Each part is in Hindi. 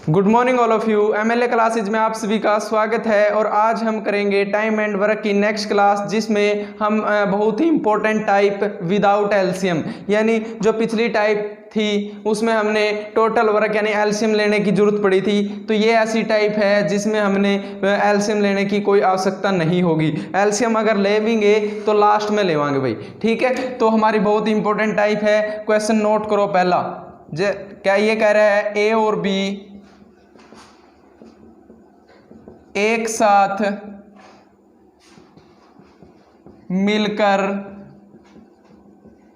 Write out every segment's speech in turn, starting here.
Good morning all of you. MLA classes में आप सभी का स्वागत है और आज हम करेंगे टाइम एंड वर्क की नेक्स्ट क्लास, जिसमें हम बहुत ही इंपॉर्टेंट टाइप विदाउट एलसीएम, यानी जो पिछली टाइप थी उसमें हमने टोटल वर्क यानी एलसीएम लेने की जरूरत पड़ी थी, तो ये ऐसी टाइप है जिसमें हमने एलसीएम लेने की कोई आवश्यकता नहीं होगी। एलसीएम अगर लेंगे तो लास्ट में लेवांगे भाई, ठीक है। तो हमारी बहुत ही इंपॉर्टेंट टाइप है। क्वेश्चन नोट करो पहला, क्या ये कह रहा है ए और बी एक साथ मिलकर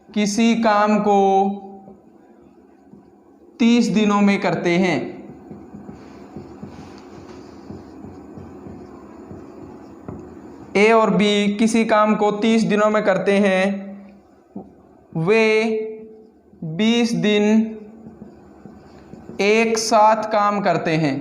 किसी काम को 30 दिनों में करते हैं। ए और बी किसी काम को 30 दिनों में करते हैं। वे 20 दिन एक साथ काम करते हैं।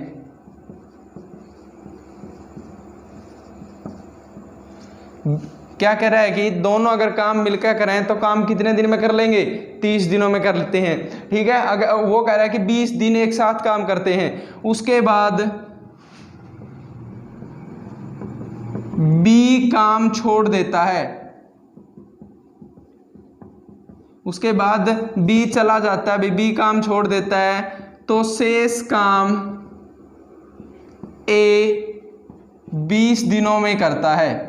क्या कह रहा है कि दोनों अगर काम मिलकर करें तो काम कितने दिन में कर लेंगे? 30 दिनों में कर लेते हैं, ठीक है। अगर वो कह रहा है कि 20 दिन एक साथ काम करते हैं, उसके बाद बी काम छोड़ देता है, उसके बाद बी चला जाता है, बी काम छोड़ देता है, तो शेष काम ए 20 दिनों में करता है।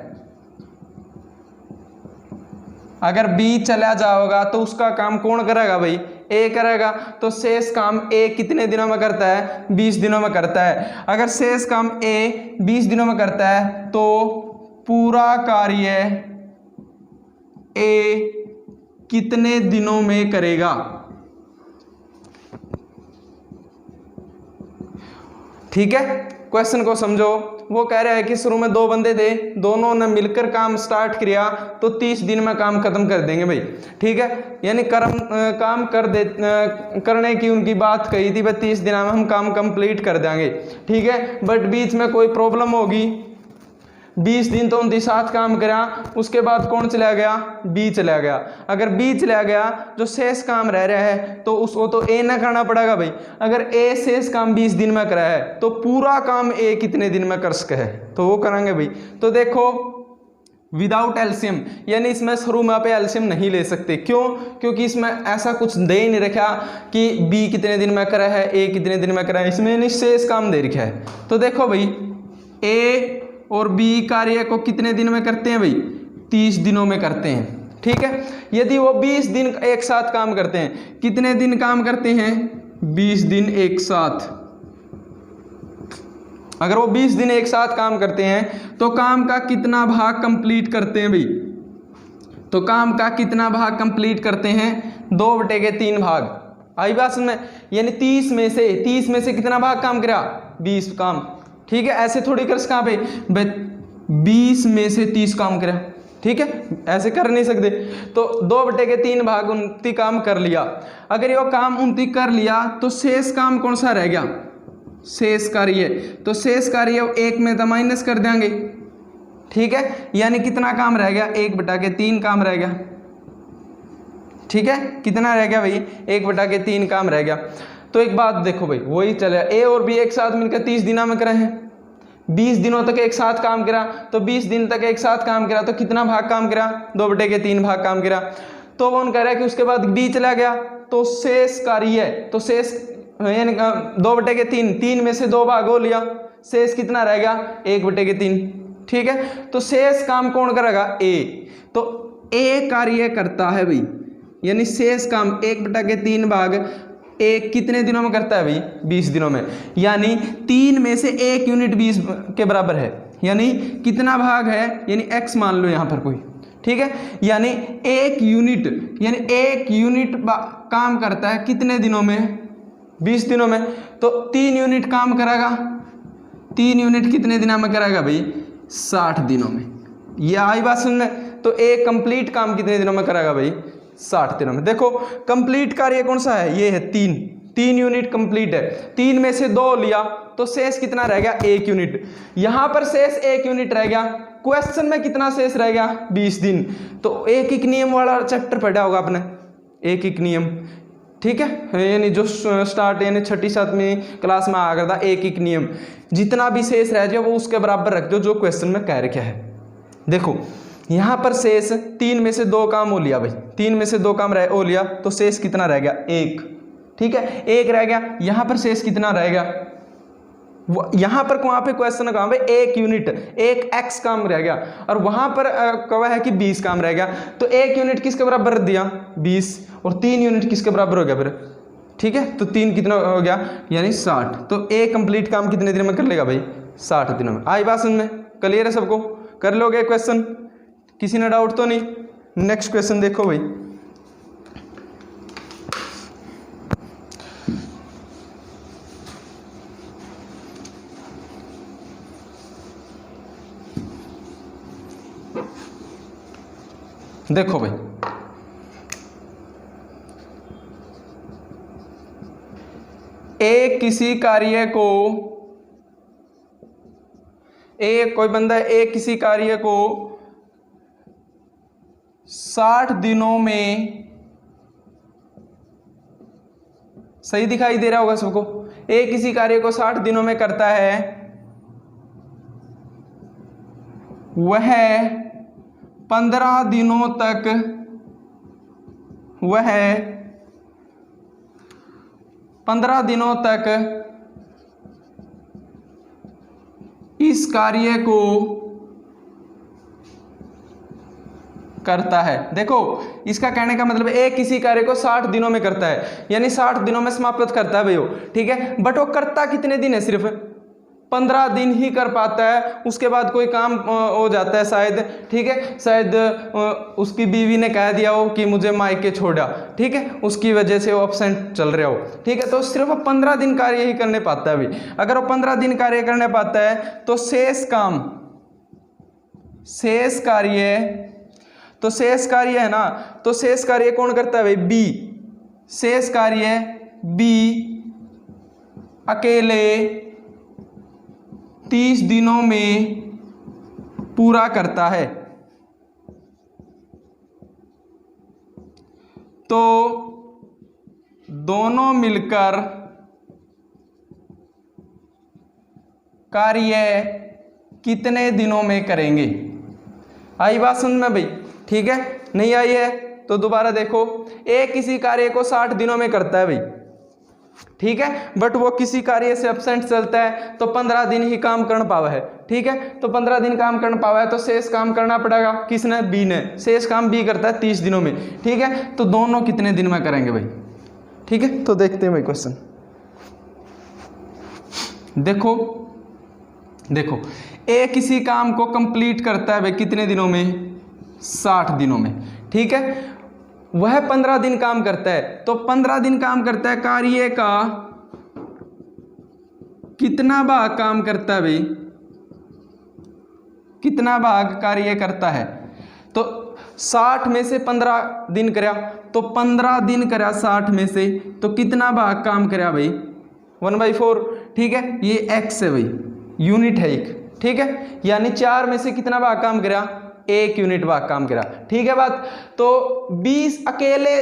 अगर बी चला जाएगा तो उसका काम कौन करेगा भाई? ए करेगा। तो शेष काम ए कितने दिनों में करता है? 20 दिनों में करता है। अगर शेष काम ए 20 दिनों में करता है तो पूरा कार्य ए कितने दिनों में करेगा? ठीक है, क्वेश्चन को समझो। वो कह रहा है कि शुरू में दो बंदे थे, दोनों ने मिलकर काम स्टार्ट किया तो 30 दिन में काम खत्म कर देंगे भाई, ठीक है। यानी काम करने की उनकी बात कही थी, भाई 30 दिन में हम काम कंप्लीट कर देंगे, ठीक है। बट बीच में कोई प्रॉब्लम होगी। 20 दिन तो उनके साथ काम करा, उसके बाद कौन चला गया? बी चला गया। अगर बी चला गया, जो शेष काम रह रहा है तो उसको तो ए ना करना पड़ेगा भाई। अगर ए शेष काम 20 दिन में करा है तो पूरा काम ए कितने दिन में कर सके है? तो वो करेंगे भाई। तो देखो विदाउट एलसीएम, यानी इसमें शुरू में आप एलसीएम नहीं ले सकते। क्यों? क्योंकि इसमें ऐसा कुछ दे ही नहीं रखा कि बी कितने दिन में करा है, ए कितने दिन में करा है, इसमें शेष काम दे रखा है। तो देखो भाई, ए और बी कार्य को कितने दिन में करते हैं भाई? 30 दिनों में करते हैं, ठीक है। यदि वो 20 दिन एक साथ काम करते हैं, कितने दिन काम करते हैं? 20 दिन एक साथ। अगर वो 20 दिन एक साथ काम करते हैं तो काम का कितना भाग कंप्लीट करते हैं भाई? तो काम का कितना भाग कंप्लीट करते हैं? 2/3 भाग। आई बात में, यानी 30 में से कितना भाग काम करा? 20 काम, ठीक है। ऐसे थोड़ी कर सका पे 20 में से 30 काम करा, ठीक है, ऐसे कर नहीं सकते। तो 2/3 भाग 29 काम कर लिया। अगर ये काम 29 कर लिया तो शेष काम कौन सा रह गया? शेष कार्य। तो शेष कार्य 1 में तो माइनस कर देंगे, ठीक है। यानी कितना काम रह गया? 1/3 काम रह गया, ठीक है। कितना रह गया भाई? 1/3 काम रह गया। तो एक बात देखो भाई, वही चले ए और बी एक साथ मिलकर 30 दिनों में करे हैं, 20 दिनों तक एक साथ काम करा, तो 20 दिन तक एक साथ काम करा तो कितना भाग काम करा? 2/3 भाग काम करा। तो वो कह रहा है कि उसके बाद बी चला गया तो शेष कार्य, तो शेष यानी 2/3, 3 में से 2 भाग हो लिया, शेष कितना रह गया? 1/3, ठीक है। तो शेष काम कौन करेगा? ए। तो ए कार्य करता है भाई, यानी शेष काम 1/3 भाग एक कितने दिनों में करता है भाई? 20 दिनों में। यानी 3 में से 1 यूनिट 20 के बराबर है, यानी कितना भाग है? यानी x मान लो यहाँ पर कोई, ठीक है। यानी 1 यूनिट काम करता है कितने दिनों में? 20 दिनों में। तो 3 यूनिट काम करेगा, 3 यूनिट कितने दिनों में करेगा भाई? 60 दिनों में। ये आई बात सुनने। तो एक कंप्लीट काम कितने दिनों में करेगा भाई? 60 दिनों में। देखो कंप्लीट कार्य कौन सा है? ये है 3 यूनिट कंप्लीट है। 3 में से 2 लिया तो शेष कितना रह गया? 1 यूनिट। यहां पर शेष 1 यूनिट रह गया। क्वेश्चन में कितना शेष रह गया? 20 दिन। तो एक नियम वाला चैप्टर पढ़ा होगा आपने, एक नियम। ठीक है, यानी जो स्टार्ट यानी 6ठी 7वीं क्लास में आ गया था एक नियम, जितना भी शेष रह जाए वो उसके बराबर रख दो जो क्वेश्चन में कह रखा है। देखो यहाँ पर शेष 3 में से 2 काम हो लिया भाई, 3 में से 2 काम हो लिया तो शेष कितना रह गया 1, ठीक है 1 रह गया। यहाँ पर शेष कितना रहेगा, यहाँ पर वहाँ पे क्वेश्चन कहाँ पे 1 यूनिट 1 x काम रह गया, और वहाँ पर कहा है कि 20 काम रह गया, तो 1 यूनिट किसके बराबर दिया 20, और 3 यूनिट किसके बराबर हो गया फिर, ठीक है, तो 3 कितना हो गया यानी 60। तो एक कंप्लीट काम कितने दिन में कर लेगा भाई 60 दिनों में। आई बात समझ में, क्लियर है सबको, कर लोगे क्वेश्चन, किसी ने डाउट तो नहीं। नेक्स्ट क्वेश्चन देखो भाई, देखो भाई किसी कार्य को कोई बंदा किसी कार्य को 60 दिनों में, सही दिखाई दे रहा होगा सबको, किसी कार्य को 60 दिनों में करता है, वह 15 दिनों तक इस कार्य को करता है। देखो इसका कहने का मतलब किसी कार्य को 60 दिनों में करता है, यानी 60 दिनों में समाप्त करता है भाई वो, ठीक है, बट वो करता कितने दिन है, सिर्फ 15 दिन ही कर पाता है, उसके बाद कोई काम हो जाता है शायद, ठीक है, शायद उसकी बीवी ने कह दिया हो कि मुझे मायके छोड़ा, ठीक है, उसकी वजह से वो एब्सेंट चल रहा हो, ठीक है, तो सिर्फ 15 दिन कार्य ही करने पाता है भाई। अगर वो 15 दिन कार्य करने पाता है तो शेष कार्य है ना, तो शेष कार्य कौन करता है भाई बी, शेष कार्य बी अकेले 30 दिनों में पूरा करता है। तो दोनों मिलकर कार्य कितने दिनों में करेंगे। आई बात समझ में भाई, ठीक है, नहीं आई है तो दोबारा देखो, किसी कार्य को 60 दिनों में करता है भाई, ठीक है, बट वो किसी कार्य से एब्सेंट चलता है तो 15 दिन ही काम करना पावा है, ठीक है, तो 15 दिन काम करना पावा है तो शेष काम करना पड़ेगा किसने, बी ने, शेष काम बी करता है 30 दिनों में, ठीक है, तो दोनों कितने दिन में करेंगे भाई, ठीक है, तो देखते हैं भाई क्वेश्चन। देखो किसी काम को कंप्लीट करता है भाई कितने दिनों में, 60 दिनों में, ठीक है, वह 15 दिन काम करता है, तो 15 दिन काम करता है, कार्य का कितना भाग काम करता है भाई, कितना भाग कार्य करता है, तो 60 में से 15 दिन करा, तो 15 दिन करा 60 में से, तो कितना भाग काम करा भाई 1/4, ठीक है, ये x है भाई, यूनिट है एक, ठीक है, यानी 4 में से कितना भाग काम करा, 1 यूनिट भाग काम करा, ठीक है बात। तो 20 अकेले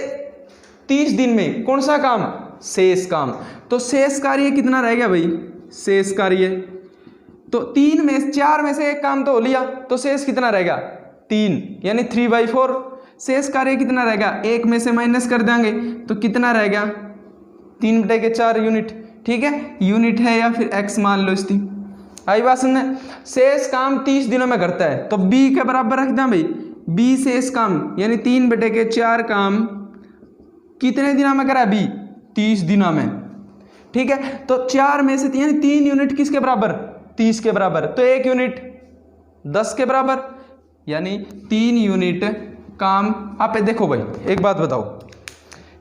30 दिन में कौन सा काम, शेष काम, तो शेष कार्य कितना रह गया भाई, शेष कार्य, तो 4 में से 1 काम तो हो लिया, तो शेष कितना रहेगा 3, यानी 3/4। शेष कार्य कितना रहेगा, 1 में से माइनस कर देंगे तो कितना रहेगा 3/4 यूनिट, ठीक है, यूनिट है या फिर x मान लो इसकी। आई बात समझ में, शेष काम 30 दिनों में करता है तो b के बराबर रख दें भाई, b शेष काम यानी 3/4 काम कितने दिनों में करा, b 30 दिनों में, ठीक है, तो 4 में से यानी 3 यूनिट किसके बराबर, 30 के बराबर, तो 1 यूनिट 10 के बराबर, यानी 3 यूनिट काम। आप देखो भाई एक बात बताओ,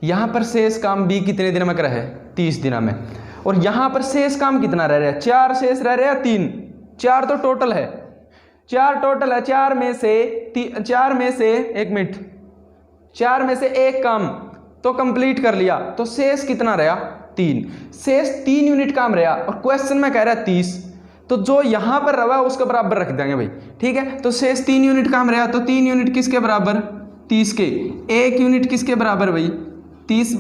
यहाँ पर शेष काम b कितने दिनों में करा है, 30 दिनों में, और यहाँ पर शेष काम कितना रह रहा है, 4 शेष रह रहा है, 3, 4 तो टोटल है, 4 टोटल है, 4 में से 1 मिनट, 4 में से 1 काम तो कंप्लीट कर लिया, तो शेष कितना रहा 3, शेष 3 यूनिट काम रहा, और क्वेश्चन में कह रहा है 30, तो जो यहाँ पर रहा उसके बराबर रख देंगे भाई, ठीक है, तो शेष 3 यूनिट काम रहा, तो 3 यूनिट किसके बराबर, 30 के, 1 यूनिट किसके बराबर भाई 30,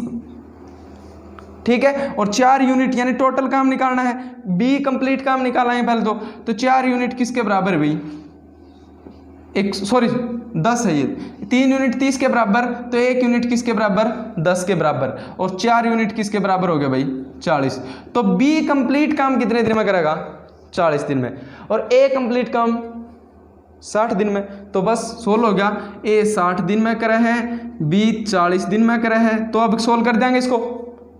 ठीक है, और 4 यूनिट यानी टोटल काम निकालना है, बी कंप्लीट काम निकाला है पहले तो 4 यूनिट किसके बराबर है भाई, 10 है ये, 3 यूनिट 30 के बराबर, तो 1 यूनिट किसके बराबर 10 के बराबर, और 4 यूनिट किसके बराबर हो गया भाई 40। तो बी कंप्लीट काम कितने दिन में करेगा 40 दिन में, और ए कंप्लीट काम 60 दिन में। तो बस सोल्व हो गया, ए 60 दिन में करे है, बी 40 दिन में करे है। तो अब सोल्व कर देंगे इसको,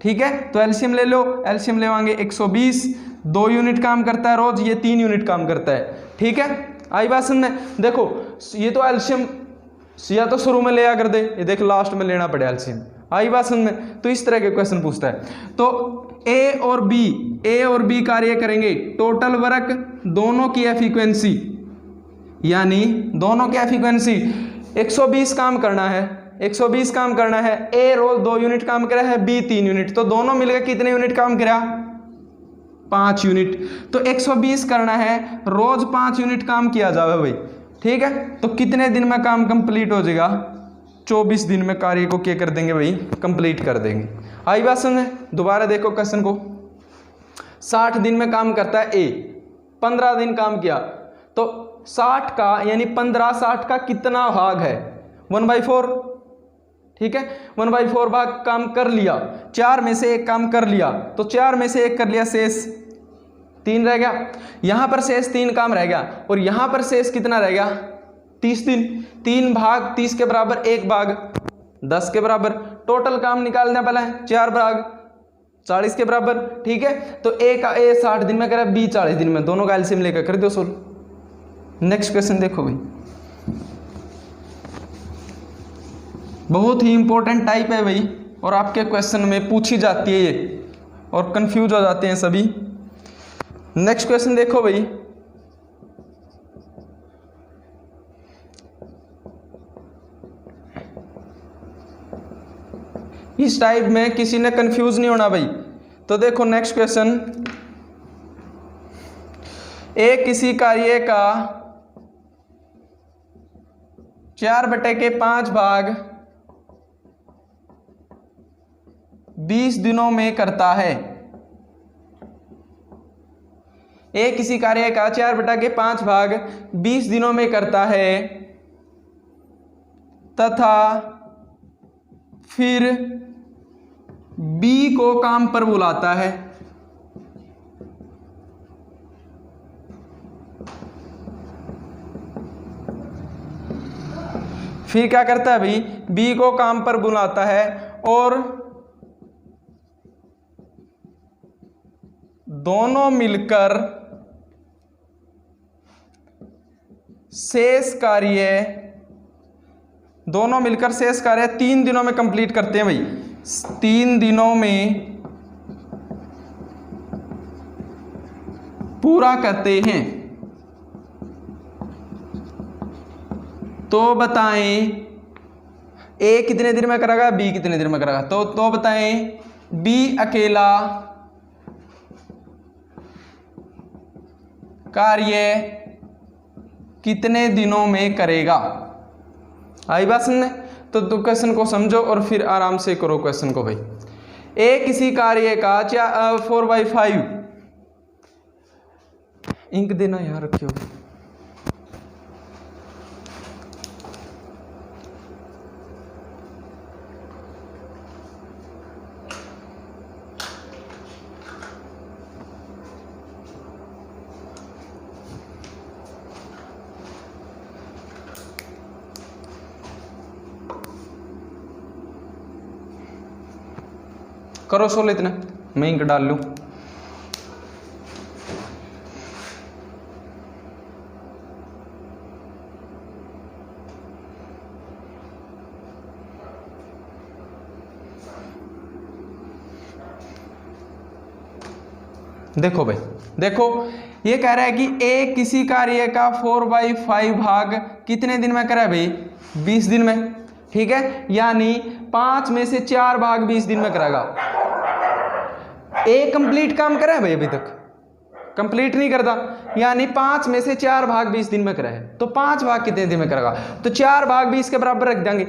ठीक है। तो एलसीएम ले लो, एलसीएम लेवाएंगे 120, 2 यूनिट काम करता है रोज, ये 3 यूनिट काम करता है, ठीक है। आई बात समझ में। देखो ये तो एलसीएम या तो शुरू में ले आ कर दे, ये देख लास्ट में लेना पड़े एलसीएम, आई बात समझ में। तो इस तरह के क्वेश्चन पूछता है। तो ए और बी कार्य करेंगे, टोटल वर्क दोनों की एफिक्वेंसी, यानी दोनों की एफिक्वेंसी 120 काम करना है, 120 काम करना है। ए रोज 2 यूनिट काम करा है, बी 3 यूनिट, तो दोनों मिलकर कितने यूनिट काम करा 5 यूनिट। तो 120 करना है, रोज 5 यूनिट काम किया जावे भाई, ठीक है। तो कितने दिन में काम कंप्लीट हो जाएगा 24 दिन में कार्य को क्या कर देंगे भाई कंप्लीट कर देंगे। आई बात समझ। दोबारा देखो क्वेश्चन को, 60 दिन में काम करता है ए, 15 दिन काम किया, तो 60 का यानी 15 60 का कितना भाग है 1/4, ठीक है। 1/4 भाग काम कर लिया, 4 में से 1 काम कर लिया, तो 4 में से 1 कर लिया, शेष 3 रह गया। यहां पर शेष 3 काम रह गया, और यहां पर शेष कितना रह गया 30 दिन। 3 भाग 30 के बराबर, 1 भाग 10 के बराबर, टोटल काम निकालना पहले 4 भाग 40 के बराबर, ठीक है। तो ए का ए 60 दिन में करे, बी 40 दिन में, दोनों का एलसीएम लेकर कर दो सोल्व। नेक्स्ट क्वेश्चन देखो भाई, बहुत ही इंपॉर्टेंट टाइप है भाई, और आपके क्वेश्चन में पूछी जाती है ये, और कंफ्यूज हो जाते हैं सभी। नेक्स्ट क्वेश्चन देखो भाई, इस टाइप में किसी ने कंफ्यूज नहीं होना भाई। तो देखो नेक्स्ट क्वेश्चन, ए किसी कार्य का 4/5 भाग 20 दिनों में करता है। ए किसी कार्य का 4/5 भाग 20 दिनों में करता है, तथा फिर बी को काम पर बुलाता है। फिर क्या करता है भाई, बी को काम पर बुलाता है, और दोनों मिलकर शेष कार्य 3 दिनों में कंप्लीट करते हैं भाई, 3 दिनों में पूरा करते हैं। तो बताएं ए कितने दिन में करेगा, बी कितने दिन में करेगा। तो बताएं बी अकेला कार्य कितने दिनों में करेगा। आई बात समझ। तो क्वेश्चन को समझो और फिर आराम से करो क्वेश्चन को भाई। ए किसी कार्य का 4/5, इंक देना यहाँ रखियो। करो सोल इतना, मैं इंक डाल लूं। देखो भाई, देखो ये कह रहा है कि ए किसी कार्य का 4/5 भाग कितने दिन में करा है भाई 20 दिन में, ठीक है। यानी 5 में से 4 भाग 20 दिन में कराएगा। ए कंप्लीट काम करा है भाई, अभी तक कंप्लीट नहीं करता, यानी 5 में से 4 भाग 20 दिन में करा है। तो 5 भाग कितने दिन में करेगा, तो 4 भाग 20 के बराबर रख देंगे,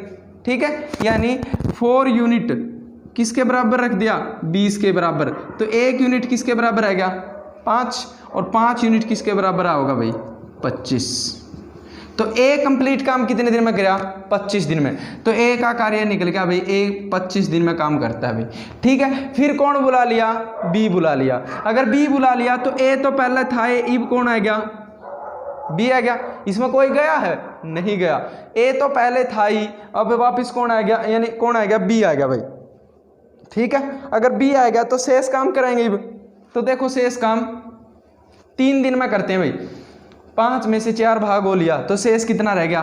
ठीक है। यानी 4 यूनिट किसके बराबर रख दिया, 20 के बराबर। तो 1 यूनिट किसके बराबर आ गया, 5, और 5 यूनिट किसके बराबर होगा भाई, 25। तो ए कंप्लीट काम कितने दिन में करा, 25 दिन में। तो ए का कार्य निकल गया भाई, ए 25 दिन में काम करता है भाई। ठीक है, फिर कौन बुला लिया, बी बुला लिया। अगर बी बुला लिया तो ए तो पहले था, अब कौन आ गया, बी आ गया। इसमें कोई गया है, नहीं गया। ए तो पहले था ही, अब वापस कौन आ गया, यानी कौन आ गया, बी आ गया भाई। ठीक है, अगर बी आ गया तो शेष काम करेंगे अब। तो देखो शेष काम 3 दिन में करते हैं भाई। 5 में से 4 भाग हो लिया तो शेष कितना रह गया,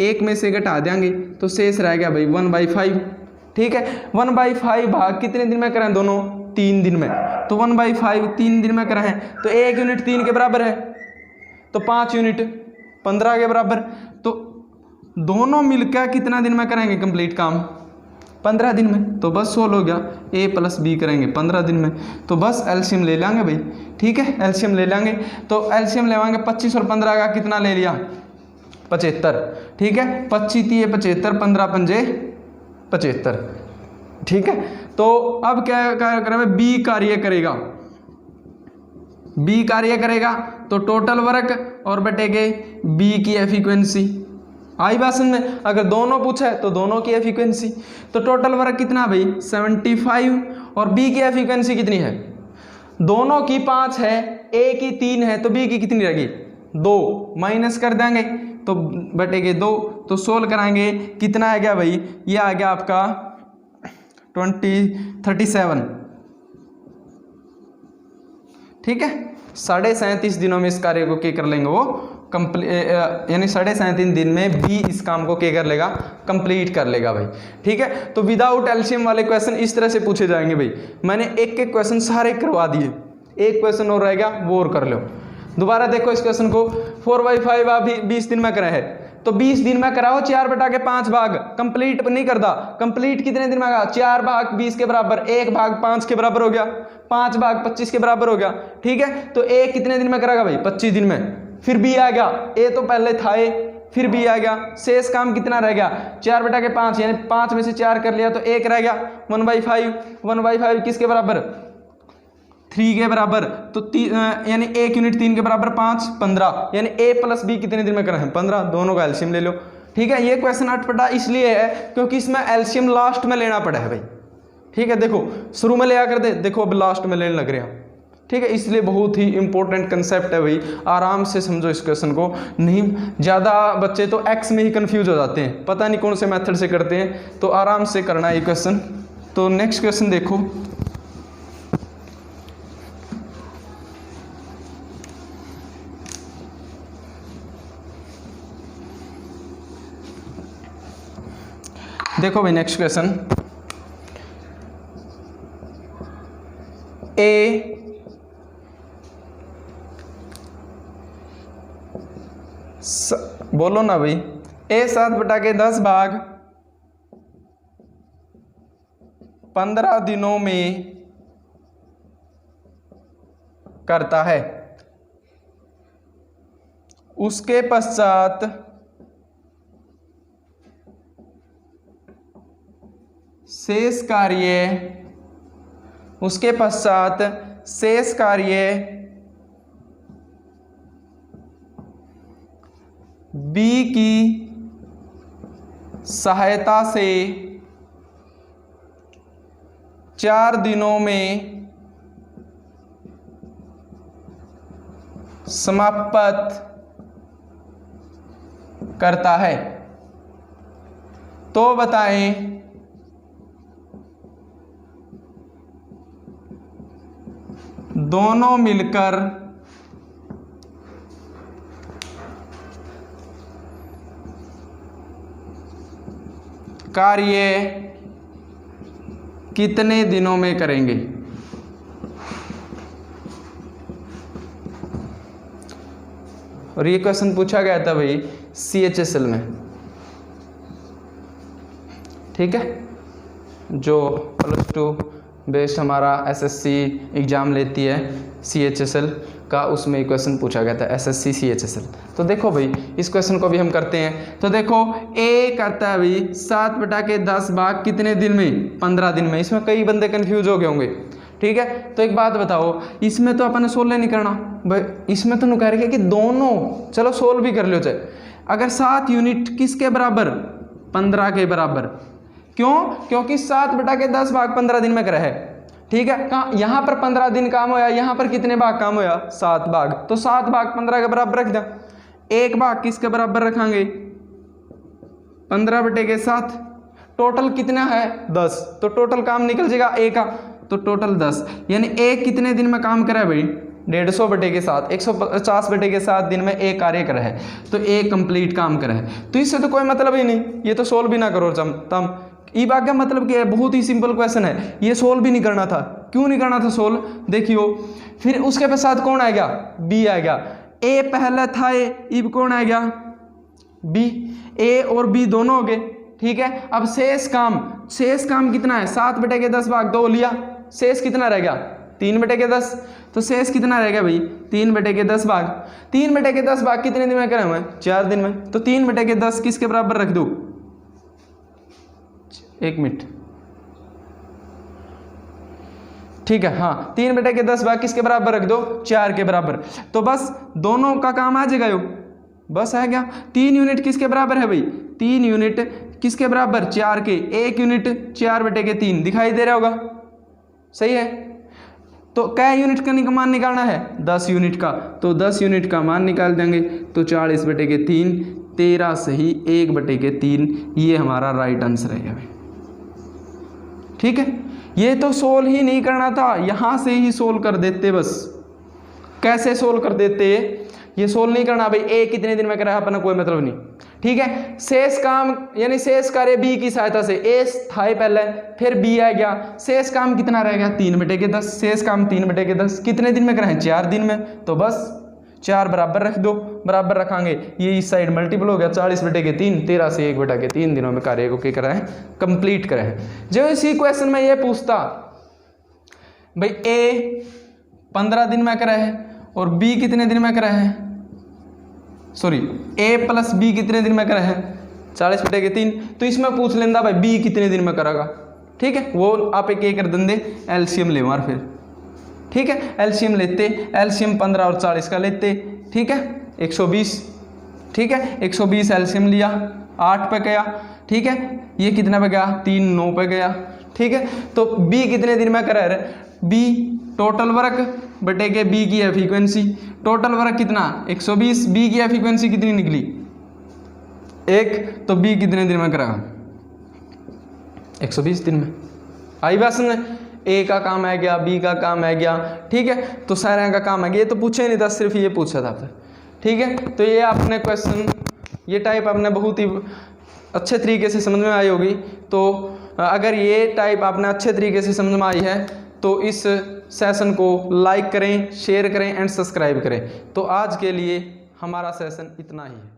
1 में से घटा देंगे तो शेष रह गया भाई 1/5। ठीक है, 1/5 भाग कितने दिन में करें, दोनों 3 दिन में। तो 1/5 3 दिन में करें तो 1 यूनिट 3 के बराबर है, तो 5 यूनिट 15 के बराबर। तो दोनों मिलकर कितना दिन में करेंगे कंप्लीट काम, 15 दिन में। तो बस सोल्व हो गया, ए प्लस बी करेंगे 15 दिन में। तो बस एलसीएम ले लेंगे भाई। ठीक है, एलसीएम ले लेंगे। तो एलसीएम लेवाएंगे 25 और 15 का कितना ले लिया, 75। ठीक है, 25 3 75, 15 पंजे 75। ठीक है, तो अब क्या करेंगे, बी कार्य करेगा। बी कार्य करेगा तो टोटल वर्क और बटेगे बी की एफिक्वेंसी। आई बात समझ में, अगर दोनों पूछे तो दोनों की एफिक्वेंसी। तो टोटल वर्क कितना भाई 75, और बी की एफिक्वेंसी कितनी है, दोनों की 5 है, ए की 3 है, तो बी की कितनी रहेगी 2, माइनस कर देंगे तो बटेगे 2। तो सोल्व कराएंगे, कितना आ गया भाई, ये आ गया आपका 37। ठीक है, 37.5 दिनों में इस कार्य को क्या कर लेंगे, वो कंप्लीट, यानी 37.5 दिन में बी इस काम को क्या कर लेगा, कंप्लीट कर लेगा भाई। ठीक है, तो विदाउट एलसीएम वाले क्वेश्चन इस तरह से पूछे जाएंगे भाई। मैंने एक एक क्वेश्चन सारे करवा दिए, एक क्वेश्चन और रहेगा वो और कर लो। दोबारा देखो इस क्वेश्चन को, 4/5 आप 20 दिन में करा है, तो 20 दिन में कराओ 4/5 भाग, कंप्लीट नहीं करता। कंप्लीट कितने दिन में होगा, 4 भाग 20 के बराबर, 1 भाग 5 के बराबर हो गया, 5 भाग 25 के बराबर हो गया। ठीक है, तो ए कितने दिन में कराएगा भाई, 25 दिन में। फिर बी आ गया, ए तो पहले था ए, फिर बी आ गया। शेष काम कितना रह गया, 4/5, यानी 5 में से 4 कर लिया तो 1 रह गया, 1/5। 1/5 किसके बराबर, 3 के बराबर। तो यानी 1 यूनिट 3 के बराबर 5, 15, यानी ए प्लस बी कितने दिन में करें, 15। दोनों का एलसीएम ले लो। ठीक है, ये क्वेश्चन अटपटा इसलिए है क्योंकि इसमें एलसीएम लास्ट में लेना पड़ा है भाई। ठीक है, देखो शुरू में ले आकर दे, देखो अब लास्ट में लेने लग रहे हैं। ठीक है, इसलिए बहुत ही इंपॉर्टेंट कंसेप्ट है भाई, आराम से समझो इस क्वेश्चन को। नहीं ज़्यादा बच्चे तो एक्स में ही कंफ्यूज हो जाते हैं, पता नहीं कौन से मेथड से करते हैं, तो आराम से करना है ये क्वेश्चन। तो नेक्स्ट क्वेश्चन देखो, देखो भाई नेक्स्ट क्वेश्चन, ए बोलो ना भाई, ए 7/10 भाग 15 दिनों में करता है। उसके पश्चात शेष कार्य बी की सहायता से 4 दिनों में समाप्त करता है। तो बताएं दोनों मिलकर कार्य कितने दिनों में करेंगे। और ये क्वेश्चन पूछा गया था भाई CHSL में। ठीक है, जो +2 बेस्ट हमारा एसएससी एग्ज़ाम लेती है CHSL का, उसमें क्वेश्चन पूछा गया था SSC CHSL। तो देखो भाई इस क्वेश्चन को भी हम करते हैं। तो देखो A करता है भाई 7/10 भाग कितने दिन में, 15 दिन में। इसमें कई बंदे कंफ्यूज हो गए होंगे, ठीक है। तो एक बात बताओ, इसमें तो अपन सोल्व नहीं करना भाई, इसमें तो कह रहे कि दोनों, चलो सोल्व भी कर लो चाहे। अगर 7 यूनिट किसके बराबर, 15 के बराबर। क्यों? क्योंकि 7/10 भाग 15 दिन में कर है, ठीक है। कहाँ, यहाँ पर 15 दिन काम होया, यहाँ पर कितने भाग काम होया, 7 भाग। तो 7 भाग 15 के बराबर रख दें। एक भाग किसके बराबर रखेंगे, 15/7। टोटल कितना है, 10। तो टोटल काम निकल जाएगा A का, तो टोटल 10। यानी A कितने दिन में काम करा है भाई, 150/7, 150/7 दिन में A कार्य करा है। तो A कंप्लीट काम करा है। तो इससे तो कोई मतलब ही नहीं, ये तो सोल्व भी ना करो तम। ई बात का मतलब क्या है, बहुत ही सिंपल क्वेश्चन है, ये सोल्व भी नहीं करना था। क्यों नहीं करना था सोल्व, देखियो फिर उसके पश्चात कौन आएगा, B आएगा। A पहले था A, अब कौन आएगा, B। A और B दोनों हो गए, ठीक है। अब शेष काम कितना है, 7/10 भाग 2 लिया, शेष कितना रहेगा, 3/10। तो शेष कितना रहेगा भाई, 3/10 भाग 3/10 भाग कितने दिन में करें हुए, 4 दिन में। तो 3/10 किसके बराबर रख दूँ, 1 मिनट, ठीक है। हाँ, 3/10 भाग किसके बराबर रख दो, 4 के बराबर। तो बस दोनों का काम आ जाएगा, यो बस आ गया। 3 यूनिट किसके बराबर है भाई, 3 यूनिट किसके बराबर, 4 के। 1 यूनिट 4/3 दिखाई दे रहा होगा, सही है। तो क्या यूनिट का मान निकालना है, 10 यूनिट का। तो 10 यूनिट का मान निकाल देंगे, तो 40/3, 13 सही 1/3, ये हमारा राइट आंसर है भाई, ठीक है। ये तो सोल्व ही नहीं करना था, यहाँ से ही सोल्व कर देते। बस कैसे सोल्व कर देते, ये सोल्व नहीं करना भाई। A कितने दिन में करा अपना कोई मतलब नहीं, ठीक है। शेष काम यानी शेष कार्य B की सहायता से, A था पहले, फिर B आ गया, शेष काम कितना रहेगा, 3/10। शेष काम 3/10 कितने दिन में कराएं, 4 दिन में। तो बस 4 बराबर रख दो, बराबर रखेंगे, ये इस साइड मल्टीपल हो गया, 40/3, 13 से 1/3 दिनों में कार्य को क्या कराएं, कंप्लीट करें। जो इसी क्वेश्चन में ये पूछता भाई A 15 दिन में करा है और B कितने दिन में करा है, सॉरी A + B कितने दिन में करा है, 40/3। तो इसमें पूछ लेंदा भाई B कितने दिन में करेगा, ठीक है। वो आप एक कर देंगे, एलसीएम ले मार फिर, ठीक है। एलसीएम लेते, एलसीएम 15 और 40 का लेते, ठीक है, 120, ठीक है। 120 एलसीएम लिया, 8 पे गया, ठीक है। ये कितना पे गया, 3, 9 पे गया, ठीक है। तो B कितने दिन में करा है, B टोटल वर्क बटेगे B की एफिक्वेंसी। टोटल वर्क कितना, 120, B की एफिक्वेंसी कितनी निकली, 1। तो B कितने दिन में करा, 120 दिन में। आई बात समझ, A का काम आ गया, B का काम आ गया, ठीक है। तो सारे का काम आ गया। ये तो पूछे नहीं था, सिर्फ ये पूछा था आपसे, ठीक है। तो ये आपने क्वेश्चन, ये टाइप आपने बहुत ही अच्छे तरीके से समझ में आई होगी। तो अगर ये टाइप आपने अच्छे तरीके से समझ में आई है तो इस सेशन को लाइक करें, शेयर करें एंड सब्सक्राइब करें। तो आज के लिए हमारा सेशन इतना ही है।